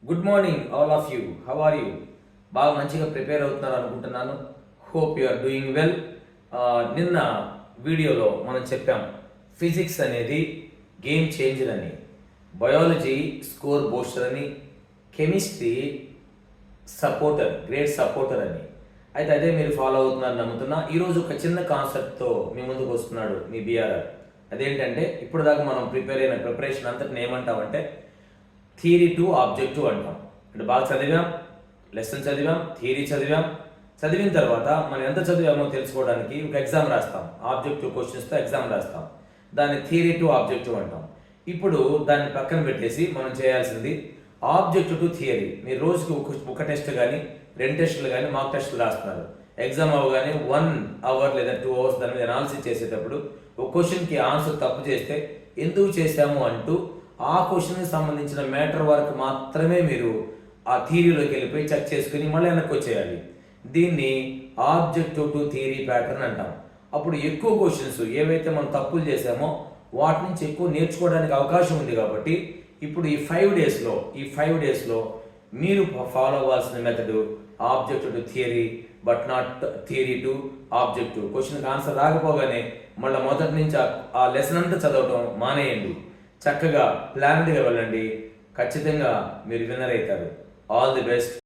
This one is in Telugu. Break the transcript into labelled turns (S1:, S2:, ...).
S1: Good morning all of you. How are you? బాగా మంచిగా ప్రిపేర్ అవుతున్నారు అనుకుంటున్నాను. Hope you are doing well. నిన్న వీడియోలో మనం చెప్పాం ఫిజిక్స్ అనేది గేమ్ చేంజర్ అని, బయాలజీ స్కోర్ బూస్టర్ అని, కెమిస్ట్రీ సపోర్టర్, గ్రేట్ సపోర్టర్ అని. అయితే అదే మీరు ఫాలో అవుతున్నారని నమ్ముతున్నా. ఈరోజు ఒక చిన్న కాన్సెప్ట్తో మీ ముందుకు వస్తున్నాడు మీ బిఆర్ఆర్. అదేంటంటే ఇప్పుడు దాకా మనం ప్రిపేర్ అయిన ప్రిపరేషన్ అంతటిని ఏమంటామంటే థియరీ టు ఆబ్జెక్టివ్ అంటాం. అంటే బాగా చదివాం, లెసన్ చదివాం, థియరీ చదివాం. చదివిన తర్వాత మనం ఎంత చదివామో తెలుసుకోవడానికి ఒక ఎగ్జామ్ రాస్తాం. ఆబ్జెక్టివ్ క్వశ్చన్స్తో ఎగ్జామ్ రాస్తాం. దాన్ని థియరీ టు ఆబ్జెక్టివ్ అంటాం. ఇప్పుడు దాన్ని పక్కన పెట్టేసి మనం చేయాల్సింది ఆబ్జెక్టివ్ టు థియరీ. మీరు రోజుకి ఒక టెస్ట్ కానీ 2 టెస్టులు కానీ మాక్ టెస్టులు రాస్తున్నారు. ఎగ్జామ్ అవ్వగానే 1 అవర్ లేదా 2 అవర్స్ దాని మీద అనాలిసిస్ చేసేటప్పుడు ఒక క్వశ్చన్కి ఆన్సర్ తప్పు చేస్తే ఎందుకు చేశాము అంటూ ఆ క్వశ్చన్కి సంబంధించిన మ్యాటర్ వరకు మాత్రమే మీరు ఆ థియరీలోకి వెళ్ళిపోయి చెక్ చేసుకుని మళ్ళీ వెనక్కి వచ్చేయాలి. దీన్ని ఆబ్జెక్టివ్ టు థియరీ ప్యాటర్న్ అంటాం. అప్పుడు ఎక్కువ క్వశ్చన్స్ ఏవైతే మనం తప్పులు చేసామో వాటి నుంచి ఎక్కువ నేర్చుకోవడానికి అవకాశం ఉంది. కాబట్టి ఇప్పుడు ఈ 5 డేస్లో మీరు ఫాలో అవ్వాల్సిన method objective two theory but not theory to objective. క్వశ్చన్కి ఆన్సర్ రాకపోగానే మళ్ళీ మొదటి నుంచి ఆ లెసన్ అంతా చదవటం మానేయండి. చక్కగా ప్లాన్డ్గా వెళ్ళండి. ఖచ్చితంగా మీరు విన్నర్ అవుతారు. All the best.